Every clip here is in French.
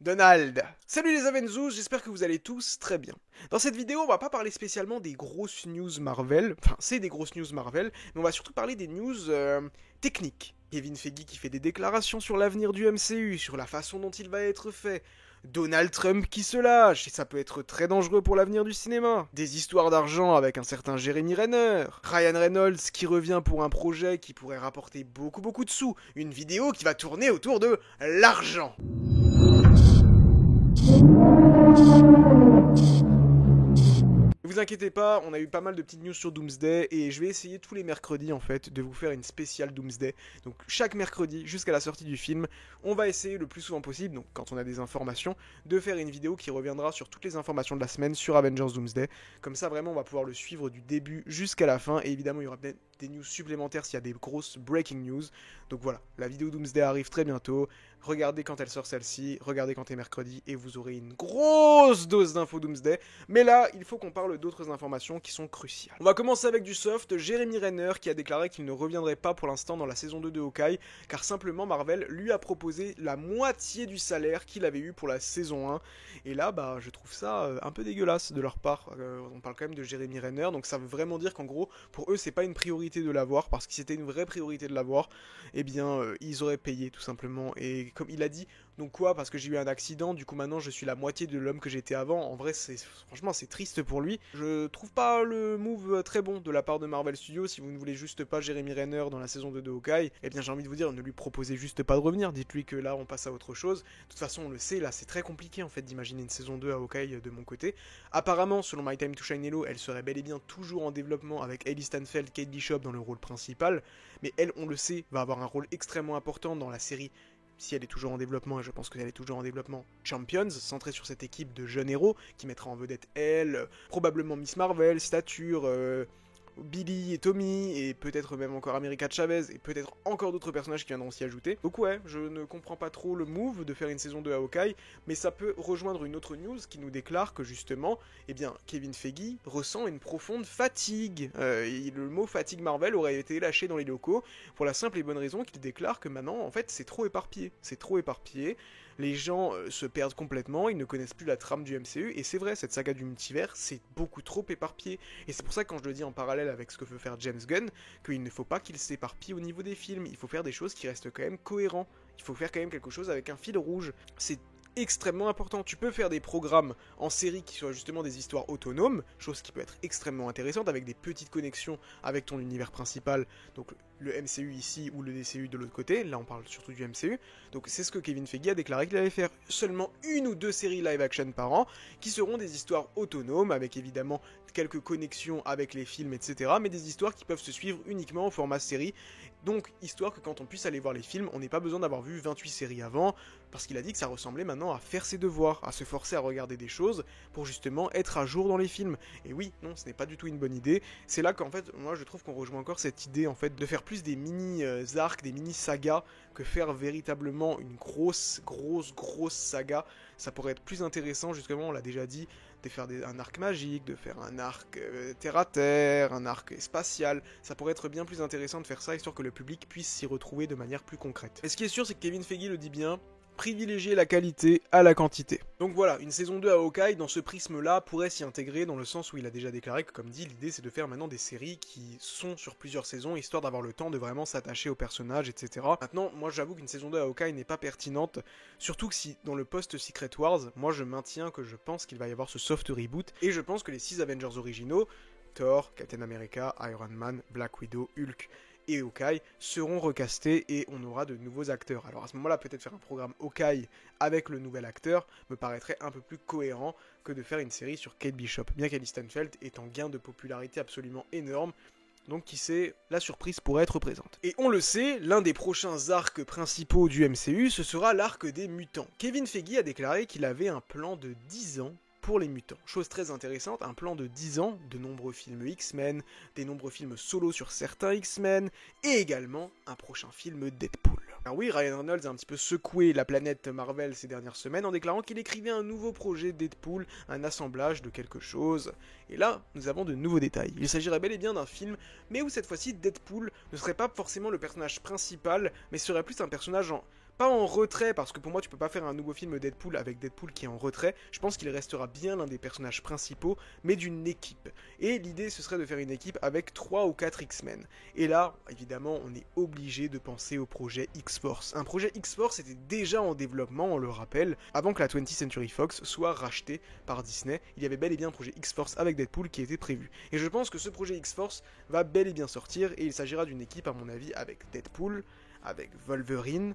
Donald. Salut les Avenzous, j'espère que vous allez tous très bien. Dans cette vidéo, on va pas parler spécialement des grosses news Marvel, enfin c'est des grosses news Marvel, mais on va surtout parler des news techniques. Kevin Feige qui fait des déclarations sur l'avenir du MCU, sur la façon dont il va être fait. Donald Trump qui se lâche, et ça peut être très dangereux pour l'avenir du cinéma. Des histoires d'argent avec un certain Jeremy Renner. Ryan Reynolds qui revient pour un projet qui pourrait rapporter beaucoup de sous. Une vidéo qui va tourner autour de l'argent. Ne vous inquiétez pas, on a eu pas mal de petites news sur Doomsday et je vais essayer tous les mercredis en fait de vous faire une spéciale Doomsday. Donc chaque mercredi jusqu'à la sortie du film, on va essayer le plus souvent possible, donc quand on a des informations, de faire une vidéo qui reviendra sur toutes les informations de la semaine sur Avengers Doomsday. Comme ça vraiment on va pouvoir le suivre du début jusqu'à la fin et évidemment il y aura peut-être des news supplémentaires s'il y a des grosses breaking news. Donc voilà, la vidéo Doomsday arrive très bientôt. Regardez quand elle sort celle-ci, regardez quand est mercredi et vous aurez une grosse dose d'infos Doomsday. Mais là, il faut qu'on parle d'autres informations qui sont cruciales. On va commencer avec du soft. Jeremy Renner qui a déclaré qu'il ne reviendrait pas pour l'instant dans la saison 2 de Hawkeye, car simplement Marvel lui a proposé la moitié du salaire qu'il avait eu pour la saison 1. Et là, bah, je trouve ça un peu dégueulasse de leur part. On parle quand même de Jeremy Renner, donc ça veut vraiment dire qu'en gros, pour eux, c'est pas une priorité de l'avoir, parce que si c'était une vraie priorité de l'avoir, eh bien, ils auraient payé tout simplement. Et comme il a dit, donc quoi, parce que j'ai eu un accident, du coup maintenant je suis la moitié de l'homme que j'étais avant. En vrai, franchement c'est triste pour lui. Je trouve pas le move très bon de la part de Marvel Studios. Si vous ne voulez juste pas Jeremy Renner dans la saison 2 de Hawkeye, eh bien j'ai envie de vous dire, ne lui proposez juste pas de revenir. Dites-lui que là on passe à autre chose. De toute façon on le sait, là c'est très compliqué en fait d'imaginer une saison 2 à Hawkeye de mon côté. Apparemment, selon My Time to Shine Hello, elle serait bel et bien toujours en développement avec Hailee Steinfeld, Kate Bishop dans le rôle principal. Mais elle, on le sait, va avoir un rôle extrêmement important dans la série, si elle est toujours en développement, et je pense qu'elle est toujours en développement, Champions, centrée sur cette équipe de jeunes héros, qui mettra en vedette elle, probablement Miss Marvel, Stature, Billy et Tommy, et peut-être même encore America Chavez, et peut-être encore d'autres personnages qui viendront s'y ajouter. Donc ouais, je ne comprends pas trop le move de faire une saison 2 à Hawkeye, mais ça peut rejoindre une autre news qui nous déclare que justement, eh bien, Kevin Feige ressent une profonde fatigue. Le mot fatigue Marvel aurait été lâché dans les locaux, pour la simple et bonne raison qu'il déclare que maintenant, en fait, c'est trop éparpillé. C'est trop éparpillé. Les gens se perdent complètement, ils ne connaissent plus la trame du MCU, et c'est vrai, cette saga du multivers, c'est beaucoup trop éparpillé. Et c'est pour ça que quand je le dis en parallèle avec ce que veut faire James Gunn, qu'il ne faut pas qu'il s'éparpille au niveau des films, il faut faire des choses qui restent quand même cohérents, il faut faire quand même quelque chose avec un fil rouge. C'est extrêmement important. Tu peux faire des programmes en série qui soient justement des histoires autonomes, chose qui peut être extrêmement intéressante, avec des petites connexions avec ton univers principal, donc le MCU ici ou le DCU de l'autre côté. Là on parle surtout du MCU. Donc c'est ce que Kevin Feige a déclaré qu'il allait faire. Seulement une ou deux séries live action par an, qui seront des histoires autonomes, avec évidemment quelques connexions avec les films, etc. Mais des histoires qui peuvent se suivre uniquement au format série. Donc, histoire que quand on puisse aller voir les films, on n'ait pas besoin d'avoir vu 28 séries avant, parce qu'il a dit que ça ressemblait maintenant à faire ses devoirs, à se forcer à regarder des choses pour justement être à jour dans les films. Et oui, non, ce n'est pas du tout une bonne idée. C'est là qu'en fait, moi je trouve qu'on rejoint encore cette idée en fait de faire plus des mini-arcs, des mini-sagas, que faire véritablement une grosse saga. Ça pourrait être plus intéressant, justement, on l'a déjà dit, de faire un arc magique, de faire un arc terre-à-terre, un arc spatial. Ça pourrait être bien plus intéressant de faire ça, histoire que le public puisse s'y retrouver de manière plus concrète. Et ce qui est sûr, c'est que Kevin Feige le dit bien, privilégier la qualité à la quantité. Donc voilà, une saison 2 à Hawkeye, dans ce prisme-là, pourrait s'y intégrer, dans le sens où il a déjà déclaré que, comme dit, l'idée c'est de faire maintenant des séries qui sont sur plusieurs saisons, histoire d'avoir le temps de vraiment s'attacher aux personnages, etc. Maintenant, moi j'avoue qu'une saison 2 à Hawkeye n'est pas pertinente, surtout que si, dans le post-Secret Wars, moi je maintiens que je pense qu'il va y avoir ce soft reboot, et je pense que les 6 Avengers originaux, Thor, Captain America, Iron Man, Black Widow, Hulk et Hawkeye seront recastés et on aura de nouveaux acteurs. Alors à ce moment-là, peut-être faire un programme Hawkeye avec le nouvel acteur me paraîtrait un peu plus cohérent que de faire une série sur Kate Bishop, bien qu'Hailee Steinfeld est en gain de popularité absolument énorme. Donc qui sait, la surprise pourrait être présente. Et on le sait, l'un des prochains arcs principaux du MCU, ce sera l'arc des mutants. Kevin Feige a déclaré qu'il avait un plan de 10 ans pour les mutants. Chose très intéressante, un plan de 10 ans, de nombreux films X-Men, des nombreux films solo sur certains X-Men, et également un prochain film Deadpool. Alors oui, Ryan Reynolds a un petit peu secoué la planète Marvel ces dernières semaines en déclarant qu'il écrivait un nouveau projet Deadpool, un assemblage de quelque chose. Et là, nous avons de nouveaux détails. Il s'agirait bel et bien d'un film, mais où cette fois-ci Deadpool ne serait pas forcément le personnage principal, mais serait plus un personnage pas en retrait, parce que pour moi tu peux pas faire un nouveau film Deadpool avec Deadpool qui est en retrait, je pense qu'il restera bien l'un des personnages principaux, mais d'une équipe. Et l'idée ce serait de faire une équipe avec 3 ou 4 X-Men. Et là, évidemment, on est obligé de penser au projet X-Force. Un projet X-Force était déjà en développement, on le rappelle, avant que la 20th Century Fox soit rachetée par Disney. Il y avait bel et bien un projet X-Force avec Deadpool qui était prévu. Et je pense que ce projet X-Force va bel et bien sortir, et il s'agira d'une équipe, à mon avis, avec Deadpool, avec Wolverine,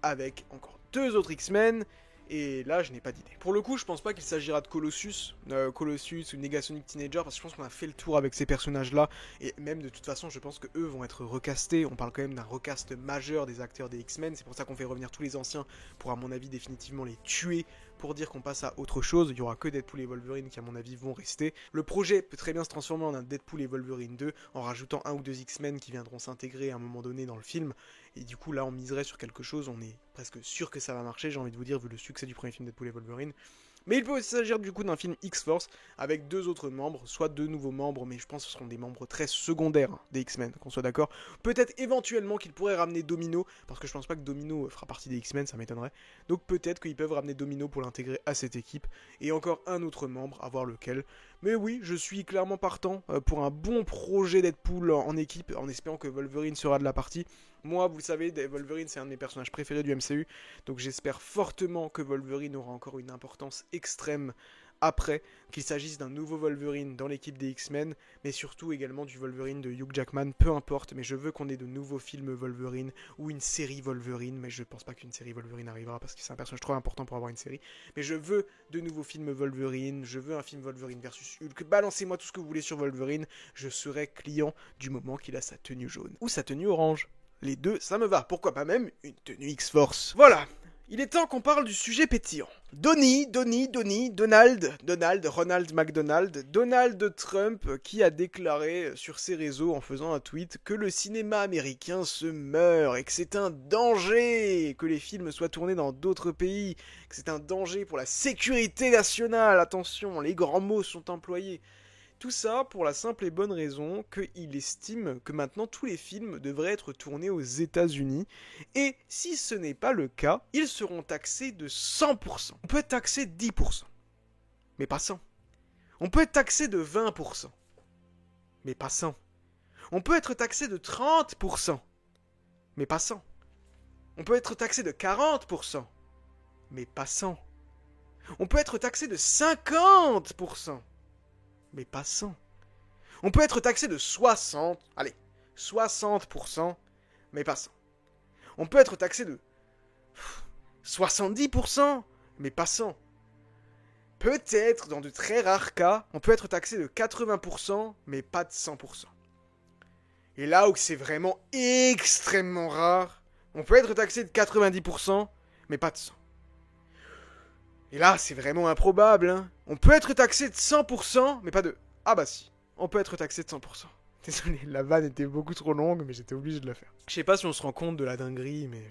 avec encore 2 autres X-Men, et là je n'ai pas d'idée. Pour le coup, je pense pas qu'il s'agira de Colossus ou Negasonic Teenager, parce que je pense qu'on a fait le tour avec ces personnages-là, et même de toute façon, je pense que eux vont être recastés. On parle quand même d'un recast majeur des acteurs des X-Men, c'est pour ça qu'on fait revenir tous les anciens, pour à mon avis définitivement les tuer, pour dire qu'on passe à autre chose. Il y aura que Deadpool et Wolverine qui à mon avis vont rester. Le projet peut très bien se transformer en un Deadpool et Wolverine 2, en rajoutant 1 ou 2 X-Men qui viendront s'intégrer à un moment donné dans le film, et du coup là on miserait sur quelque chose, on est presque sûr que ça va marcher, j'ai envie de vous dire, vu le succès du premier film Deadpool et Wolverine. Mais il peut aussi s'agir du coup d'un film X-Force avec 2 autres membres, soit 2 nouveaux membres, mais je pense que ce seront des membres très secondaires des X-Men, qu'on soit d'accord. Peut-être éventuellement qu'ils pourraient ramener Domino, parce que je pense pas que Domino fera partie des X-Men, ça m'étonnerait. Donc peut-être qu'ils peuvent ramener Domino pour l'intégrer à cette équipe, et encore un autre membre, à voir lequel. Mais oui, je suis clairement partant pour un bon projet Deadpool en équipe, en espérant que Wolverine sera de la partie. Moi, vous le savez, Wolverine c'est un de mes personnages préférés du MCU, donc j'espère fortement que Wolverine aura encore une importance extrême après, qu'il s'agisse d'un nouveau Wolverine dans l'équipe des X-Men, mais surtout également du Wolverine de Hugh Jackman, peu importe, mais je veux qu'on ait de nouveaux films Wolverine, ou une série Wolverine, mais je pense pas qu'une série Wolverine arrivera, parce que c'est un personnage trop important pour avoir une série, mais je veux de nouveaux films Wolverine, je veux un film Wolverine versus Hulk, balancez-moi tout ce que vous voulez sur Wolverine, je serai client du moment qu'il a sa tenue jaune, ou sa tenue orange. Les deux, ça me va. Pourquoi pas même une tenue X-Force. Voilà. Il est temps qu'on parle du sujet pétillant. Ronald McDonald, Donald Trump qui a déclaré sur ses réseaux en faisant un tweet que le cinéma américain se meurt et que c'est un danger que les films soient tournés dans d'autres pays, que c'est un danger pour la sécurité nationale. Attention, les grands mots sont employés. Tout ça pour la simple et bonne raison qu'il estime que maintenant tous les films devraient être tournés aux États-Unis, et si ce n'est pas le cas, ils seront taxés de 100%. On peut être taxé de 10%, mais pas 100. On peut être taxé de 20%, mais pas 100. On peut être taxé de 30%, mais pas 100. On peut être taxé de 40%, mais pas 100. On peut être taxé de 50%, mais pas 100. On peut être taxé de 60%, mais pas 100. On peut être taxé de 70%, mais pas 100. Peut-être, dans de très rares cas, on peut être taxé de 80%, mais pas de 100%. Et là où c'est vraiment extrêmement rare, on peut être taxé de 90%, mais pas de 100. Et là, c'est vraiment improbable, hein. On peut être taxé de 100%, mais pas de... Ah bah si, on peut être taxé de 100%. Désolé, la vanne était beaucoup trop longue, mais j'étais obligé de la faire. Je sais pas si on se rend compte de la dinguerie, mais...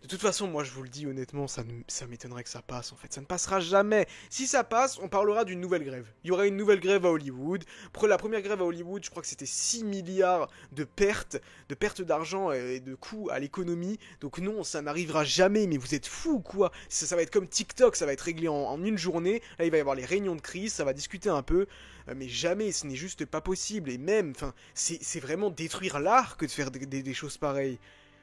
De toute façon, moi je vous le dis honnêtement, ça m'étonnerait que ça passe en fait. Ça ne passera jamais. Si ça passe, on parlera d'une nouvelle grève. Il y aura une nouvelle grève à Hollywood. La première grève à Hollywood, je crois que c'était 6 milliards de pertes d'argent et de coûts à l'économie. Donc non, ça n'arrivera jamais, mais vous êtes fous ou quoi? Ça va être comme TikTok, ça va être réglé en une journée. Là, il va y avoir les réunions de crise, ça va discuter un peu. Mais jamais, ce n'est juste pas possible. Et même, c'est vraiment détruire l'art que de faire des choses pareilles.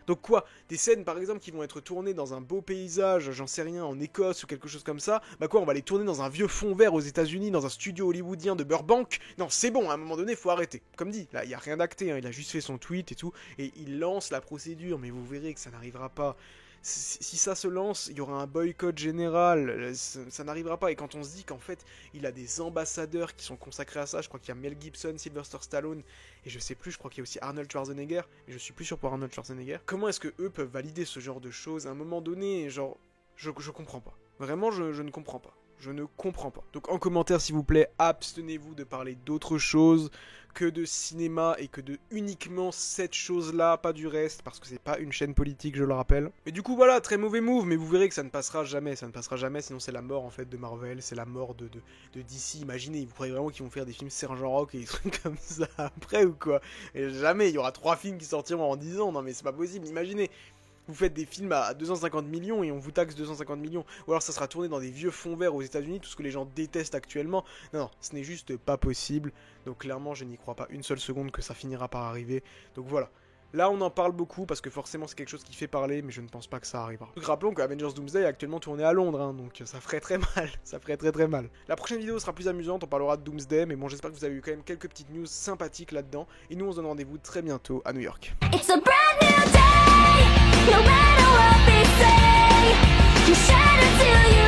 Donc quoi, des scènes par exemple qui vont être tournées dans un beau paysage, j'en sais rien, en Écosse ou quelque chose comme ça, bah quoi, on va les tourner dans un vieux fond vert aux États-Unis, dans un studio hollywoodien de Burbank? Non, c'est bon, à un moment donné, faut arrêter. Comme dit, là, il y a rien d'acté, hein, il a juste fait son tweet et tout, et il lance la procédure, mais vous verrez que ça n'arrivera pas. Si ça se lance, il y aura un boycott général, ça n'arrivera pas. Et quand on se dit qu'en fait, il a des ambassadeurs qui sont consacrés à ça, je crois qu'il y a Mel Gibson, Sylvester Stallone, et je sais plus, je crois qu'il y a aussi Arnold Schwarzenegger, mais je suis plus sûr pour Arnold Schwarzenegger. Comment est-ce que eux peuvent valider ce genre de choses à un moment donné? Genre, je comprends pas. Vraiment, je ne comprends pas. Je ne comprends pas. Donc en commentaire, s'il vous plaît, abstenez-vous de parler d'autre chose que de cinéma et que de uniquement cette chose-là, pas du reste, parce que c'est pas une chaîne politique, je le rappelle. Mais du coup, voilà, très mauvais move, mais vous verrez que ça ne passera jamais, sinon c'est la mort en fait de Marvel, c'est la mort de DC. Imaginez, vous croyez vraiment qu'ils vont faire des films Sergent Rock et des trucs comme ça après ou quoi? Et jamais, il y aura 3 films qui sortiront en 10 ans, non mais c'est pas possible, imaginez. vous faites des films à 250 millions et on vous taxe 250 millions. Ou alors ça sera tourné dans des vieux fonds verts aux États-Unis, tout ce que les gens détestent actuellement. Non, non, ce n'est juste pas possible. Donc clairement, je n'y crois pas une seule seconde que ça finira par arriver. Donc voilà. Là, on en parle beaucoup parce que forcément c'est quelque chose qui fait parler, mais je ne pense pas que ça arrivera. Donc rappelons que Avengers Doomsday est actuellement tourné à Londres, hein, donc ça ferait très mal, ça ferait très mal. La prochaine vidéo sera plus amusante, on parlera de Doomsday, mais bon, j'espère que vous avez eu quand même quelques petites news sympathiques là-dedans, et nous on se donne rendez-vous très bientôt à New York. It's a brand new day, no matter what they say, you shine until you